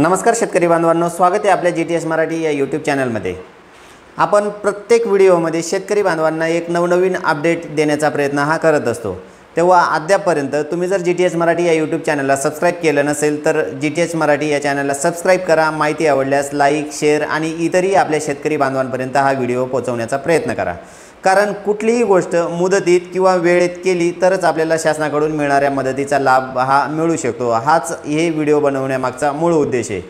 नमस्कार शेतकरी बांधवांनो, स्वागत आहे आपल्या GTS मराठी या यूट्यूब चॅनलमध्ये। आपण प्रत्येक व्हिडिओमध्ये शेतकरी बांधवांना एक नवनवीन अपडेट देण्याचा प्रयत्न हा करत असतो। तेव्हा अद्यापपर्यंत तुम्ही जर GTS मराठी या यूट्यूब चॅनलला सबस्क्राइब केलं नसेल तर GTS मराठी या चॅनलला सबस्क्राइब करा। माहिती आवडल्यास लाईक, शेअर आणि इतरही आपल्या शेतकरी बांधवांपर्यंत हा व्हिडिओ पोहोचवण्याचा प्रयत्न करा। कारण कुठलीही गोष्ट मुदतीत किंवा वेळेत केली तरच आपल्याला शासनाकडून मिळणाऱ्या मदतीचा लाभ हा मिळू शकतो। हाच हे व्हिडिओ बनवण्यामागचा मूळ उद्देश आहे।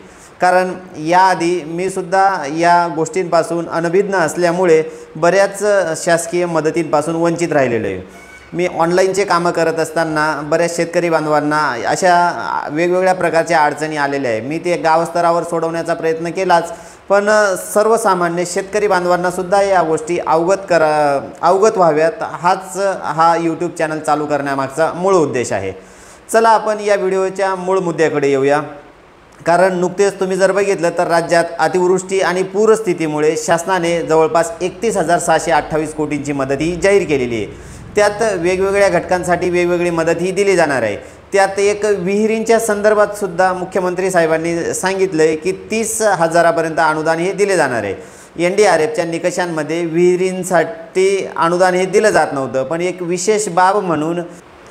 कारण याआधी मी सुद्धा या गोष्टींपासून अनभिज्ञ असल्यामुळे बऱ्याच शासकीय मदतींपासून वंचित राहिलेलो आहे। मी ऑनलाईनचे कामं करत असताना बऱ्याच शेतकरी बांधवांना अशा वेगवेगळ्या प्रकारच्या अडचणी आलेल्या आहे। मी ते गावस्तरावर सोडवण्याचा प्रयत्न केलाच, पण सर्वसामान्य शेतकरी बांधवांना सुद्धा या गोष्टी अवगत व्हाव्यात हा यूट्यूब चॅनल चालू करण्यामागचा मूळ उद्देश आहे। चला आपण या व्हिडिओच्या मूळ मुद्द्याकडे येऊया। कारण नुकतेच तुम्ही जर बघितलं तर राज्यात अतिवृष्टी आणि पूरस्थितीमुळे शासनाने जवळपास 31,628 कोटींची मदत ही जाहीर केलेली आहे। त्यात वेगवेगळ्या घटकांसाठी वेगवेगळी मदत ही दिली जाणार आहे। त्यात एक विहिरींच्या संदर्भात सुद्धा मुख्यमंत्री साहेबांनी सांगितले की 30,000पर्यंत अनुदान हे दिले जाणार आहे। NDRFच्या निकषांमध्ये विहिरींसाठी अनुदान हे दिलं जात नव्हतं, पण एक विशेष बाब म्हणून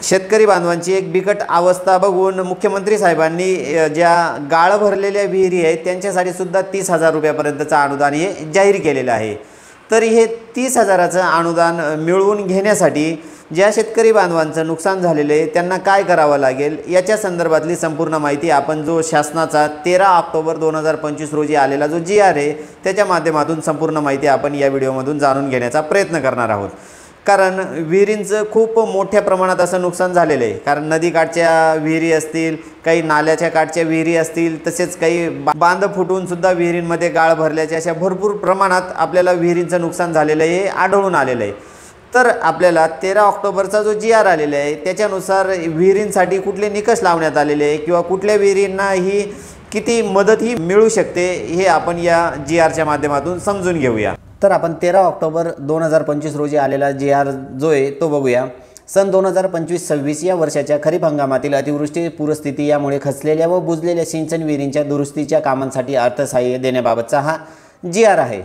शेतकरी बांधवांची एक बिकट अवस्था बघून मुख्यमंत्री साहेबांनी ज्या गाळ भरलेल्या विहिरी आहेत त्यांच्यासाठी सुद्धा 30,000 रुपयापर्यंतचं अनुदान हे जाहीर केलेलं आहे। तर हे 30,000चं अनुदान मिळवून घेण्यासाठी ज्या शेतकरी बांधवांचं नुकसान झालेलं आहे त्यांना काय करावं लागेल याच्या संदर्भातली संपूर्ण माहिती आपण जो शासनाचा 13 ऑक्टोबर 2025 रोजी आलेला जो GR आहे त्याच्या माध्यमातून संपूर्ण माहिती आपण या व्हिडिओमधून जाणून घेण्याचा प्रयत्न करणार आहोत। कारण विहिरींचं खूप मोठ्या प्रमाणात असं नुकसान झालेलं आहे। कारण नदीकाठच्या विहिरी असतील, काही नाल्याच्या काठच्या विहिरी असतील, तसेच काही बांध फुटून सुद्धा विहिरींमध्ये गाळ भरल्याच्या अशा भरपूर प्रमाणात आपल्याला विहिरींचं नुकसान झालेलं आहे आढळून आलेलं आहे। तर आपल्याला 13 ऑक्टोबरचा जो GR आलेला आहे त्याच्यानुसार विहिरींसाठी कुठले निकष लावण्यात आलेले आहे किंवा कुठल्या विहिरींना ही किती मदत ही मिळू शकते हे आपण या GRच्या माध्यमातून समजून घेऊया। तर आपण 13 ऑक्टोबर 2025 रोजी आलेला GR जो आहे तो बघूया। सन 2025-26 या वर्षाच्या खरीप हंगामातील अतिवृष्टी पूरस्थिती यामुळे खचलेल्या व बुजलेल्या सिंचन विहिरींच्या दुरुस्तीच्या कामांसाठी अर्थसहाय्य देण्याबाबतचा हा GR आहे।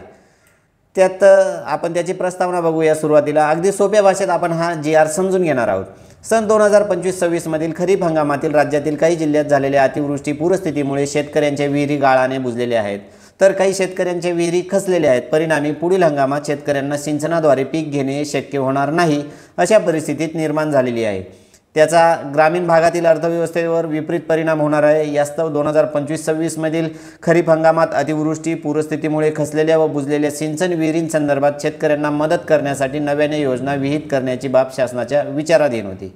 त्यात आपण त्याची प्रस्तावना बघूया। सुरुवातीला अगदी सोप्या भाषेत आपण हा GR समजून घेणार आहोत। सन 2025-26 मधील खरीप हंगामातील राज्यातील काही जिल्ह्यात झालेल्या अतिवृष्टी पूरस्थितीमुळे शेतकऱ्यांच्या विहिरी गाळाने बुजलेल्या आहेत, तर काही शेतकऱ्यांच्या विहिरी खचलेल्या आहेत। परिणामी पुढील हंगामात शेतकऱ्यांना सिंचनाद्वारे पीक घेणे शक्य होणार नाही अशा परिस्थितीत निर्माण झालेली आहे। त्याचा ग्रामीण भागातील अर्थव्यवस्थेवर विपरीत परिणाम होणार आहे। यास्तव 2025-26 मधील खरीप हंगामात अतिवृष्टी पूरस्थितीमुळे खचलेल्या व बुजलेल्या सिंचन विहिरींसंदर्भात शेतकऱ्यांना मदत करण्यासाठी नव्याने योजना विहित करण्याची बाब शासनाच्या विचाराधीन होती।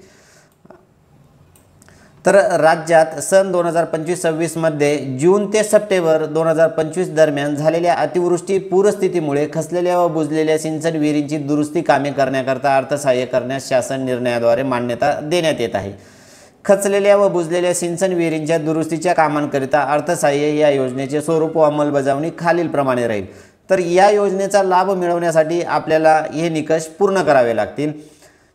तर राज्यात सन 2025-26 मध्ये जून ते सप्टेंबर 2025 दरम्यान झालेल्या अतिवृष्टी पूरस्थितीमुळे खचलेल्या व बुजलेल्या सिंचन विहिरींची दुरुस्ती कामे करण्याकरता अर्थसहाय्य करण्यास शासन निर्णयाद्वारे मान्यता देण्यात येत आहे। खचलेल्या व बुजलेल्या सिंचन विहिरींच्या दुरुस्तीच्या कामांकरिता अर्थसहाय्य या योजनेचे स्वरूप व अंमलबजावणी खालीलप्रमाणे राहील। तर या योजनेचा लाभ मिळवण्यासाठी आपल्याला हे निकष पूर्ण करावे लागतील।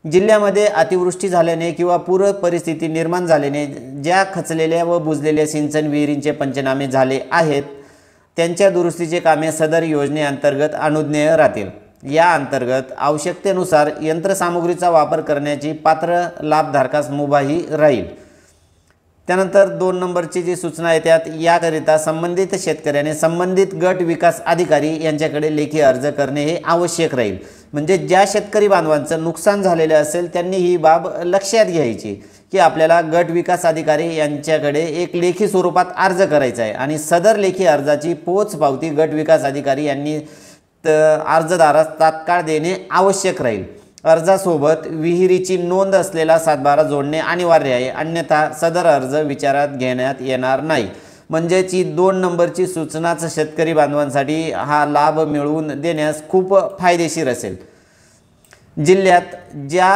जिल्ह्यामध्ये अतिवृष्टी झाल्याने किंवा पूर परिस्थिती निर्माण झाल्याने ज्या खचलेल्या व बुजलेल्या सिंचन विहिरींचे पंचनामे झाले आहेत त्यांच्या दुरुस्तीचे कामे सदर योजनेअंतर्गत अनुज्ञेय राहतील। या अंतर्गत आवश्यकतेनुसार यंत्रसामुग्रीचा वापर करण्याची पात्र लाभधारकास मुभाही राहील। त्यानंतर 2 नंबरची जी सूचना आहे त्यात याकरिता संबंधित शेतकऱ्याने संबंधित गट विकास अधिकारी यांच्याकडे लेखी अर्ज करणे हे आवश्यक राहील। म्हणजे ज्या शेतकरी बांधवांचं नुकसान झालेलं असेल त्यांनी ही बाब लक्षात घ्यायची की आपल्याला गट विकास अधिकारी यांच्याकडे एक लेखी स्वरूपात अर्ज करायचा आहे आणि सदर लेखी अर्जाची पोच पावती गट विकास अधिकारी यांनी अर्जदारास तात्काळ देणे आवश्यक राहील। अर्जासोबत विहिरीची नोंद असलेला सातबारा जोडणे अनिवार्य आहे, अन्यथा सदर अर्ज विचारात घेण्यात येणार नाही। म्हणजेच ही 2 नंबरची सूचनाच शेतकरी बांधवांसाठी हा लाभ मिळवून देण्यास खूप फायदेशीर असेल। जिल्ह्यात ज्या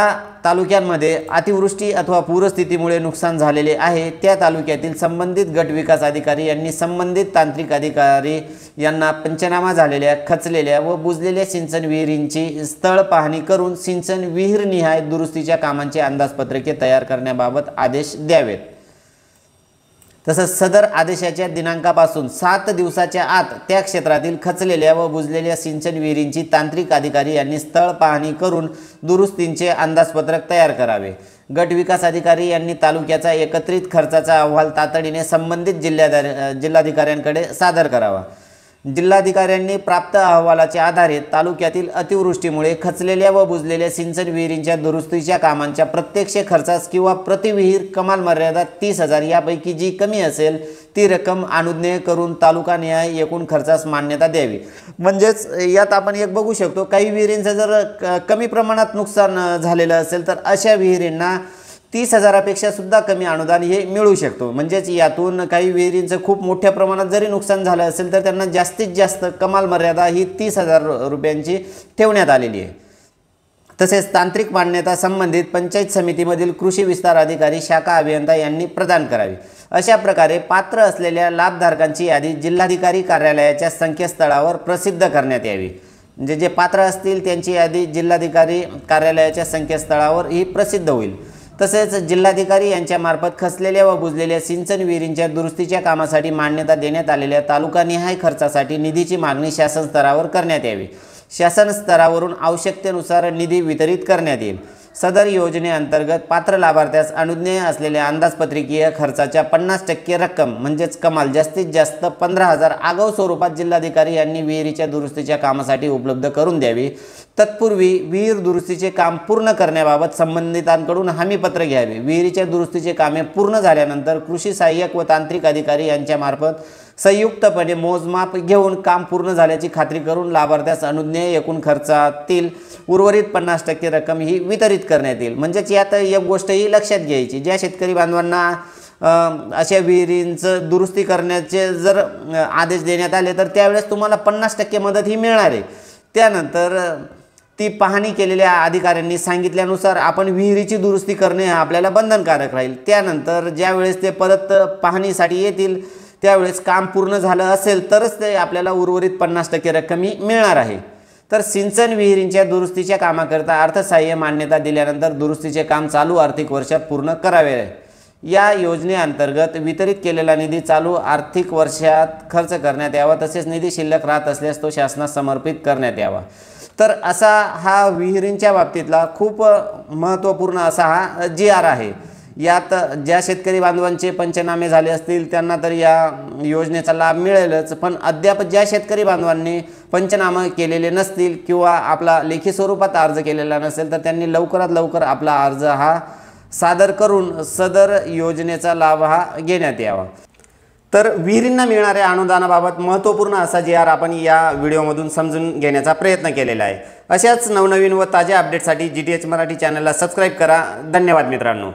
तालुक्यांमध्ये अतिवृष्टी अथवा पूरस्थितीमुळे नुकसान झालेले आहे त्या तालुक्यातील संबंधित गट विकास अधिकारी यांनी संबंधित तांत्रिक अधिकारी यांना पंचनामा झालेल्या खचलेल्या व बुजलेल्या सिंचन विहिरींची स्थळ पाहणी करून सिंचन विहीरनिहाय दुरुस्तीच्या कामांची अंदाजपत्रके तयार करण्याबाबत आदेश द्यावेत। तसंच सदर आदेशाच्या दिनांकापासून 7 दिवसाच्या आत त्या क्षेत्रातील खचलेल्या व बुजलेल्या सिंचन विहिरींची तांत्रिक अधिकारी यांनी स्थळ पाहणी करून दुरुस्तींचे अंदाजपत्रक तयार करावे। गट विकास अधिकारी यांनी तालुक्याचा एकत्रित खर्चाचा अहवाल तातडीने संबंधित जिल्हाधिकाऱ्यांकडे सादर करावा। जिल्हाधिकाऱ्यांनी प्राप्त अहवालाच्या आधारे तालुक्यातील अतिवृष्टीमुळे खचलेल्या व बुजलेल्या सिंचन विहिरींच्या दुरुस्तीच्या कामांच्या प्रत्यक्ष खर्चास किंवा प्रति विहीर कमाल मर्यादा 30,000 यापैकी जी कमी असेल ती रक्कम अनुज्ञेय करून तालुकानिहाय एकूण खर्चास मान्यता द्यावी। म्हणजेच यात आपण एक बघू शकतो, काही विहिरींचं जर कमी प्रमाणात नुकसान झालेलं असेल तर अशा विहिरींना 30,000पेक्षा सुद्धा कमी अनुदान हे मिळू शकतो। म्हणजेच यातून काही विहिरींचं खूप मोठ्या प्रमाणात जरी नुकसान झालं असेल तर त्यांना जास्तीत जास्त कमाल मर्यादा ही 30,000 रुपयांची ठेवण्यात आलेली आहे। तसेच तांत्रिक मान्यता संबंधित पंचायत समितीमधील कृषी विस्तार अधिकारी, शाखा अभियंता यांनी प्रदान करावी। अशा प्रकारे पात्र असलेल्या लाभधारकांची यादी जिल्हाधिकारी कार्यालयाच्या संकेतस्थळावर प्रसिद्ध करण्यात यावी। म्हणजे जे पात्र असतील त्यांची यादी जिल्हाधिकारी कार्यालयाच्या संकेतस्थळावर ही प्रसिद्ध होईल। तसेच जिल्हाधिकारी यांच्या मार्फत खचलेल्या व बुजलेल्या सिंचन विहिरींच्या दुरुस्तीच्या कामासाठी मान्यता देण्यात आलेल्या तालुकानिहाय खर्चासाठी निधीची मागणी शासन स्तरावर करण्यात यावी। शासन स्तरावरून आवश्यकतेनुसार निधी वितरित करण्यात येईल। सदर योजनेअंतर्गत पात्र लाभार्थ्यास अनुज्ञेय असलेल्या अंदाजपत्रकीय खर्चाच्या 50% रक्कम म्हणजेच कमाल जास्तीत जास्त 15,000 आगाऊ स्वरूपात जिल्हाधिकारी यांनी विहिरीच्या दुरुस्तीच्या कामासाठी उपलब्ध करून द्यावी। तत्पूर्वी विहीर दुरुस्तीचे काम पूर्ण करण्याबाबत संबंधितांकडून हमीपत्र घ्यावे। विहिरीच्या दुरुस्तीचे कामे पूर्ण झाल्यानंतर कृषी सहाय्यक व तांत्रिक अधिकारी यांच्यामार्फत संयुक्तपणे मोजमाप घेऊन काम पूर्ण झाल्याची खात्री करून लाभार्थ्यास अनुज्ञेय एकूण खर्चातील उर्वरित 50% रक्कम ही वितरित करण्यात येईल। म्हणजेच यात एक गोष्ट ही लक्षात घ्यायची, ज्या शेतकरी बांधवांना अशा विहिरींचं दुरुस्ती करण्याचे जर आदेश देण्यात आले तर त्यावेळेस तुम्हाला 50% मदत ही मिळणार आहे। त्यानंतर ती पाहणी केलेल्या अधिकाऱ्यांनी सांगितल्यानुसार आपण विहिरीची दुरुस्ती करणे आपल्याला बंधनकारक राहील। त्यानंतर ज्यावेळेस ते परत पाहणीसाठी येतील त्यावेळेस काम पूर्ण झालं असेल तरच ते आपल्याला उर्वरित 50% रक्कम ही मिळणार आहे। तर सिंचन विहिरींच्या दुरुस्तीच्या कामाकरता अर्थसहाय्य मान्यता दिल्यानंतर दुरुस्तीचे काम चालू आर्थिक वर्षात पूर्ण करावे। या योजनेअंतर्गत वितरित केलेला निधी चालू आर्थिक वर्षात खर्च करण्यात यावा। तसेच निधी शिल्लक राहत असल्यास तो शासनास समर्पित करण्यात यावा। तर असा हा विहिरींच्या बाबतीतला खूप महत्त्वपूर्ण असा हा GR आहे। यात ज्या शेतकरी बांधवांचे पंचनामे झाले असतील त्यांना तर या योजनेचा लाभ मिळेलच, पण अद्याप ज्या शेतकरी बांधवांनी पंचनामे केलेले नसतील किंवा आपला लेखी स्वरूपात अर्ज केलेला नसेल तर त्यांनी लवकरात लवकर आपला अर्ज हा सादर करून सदर योजनेचा लाभ हा घेण्यात यावा। तर विहिरींना मिळणाऱ्या अनुदानाबाबत महत्त्वपूर्ण असा GR आपण या व्हिडिओमधून समजून घेण्याचा प्रयत्न केलेला आहे। अशाच नवनवीन व ताज्या अपडेटसाठी GTH मराठी चॅनलला सबस्क्राईब करा। धन्यवाद मित्रांनो।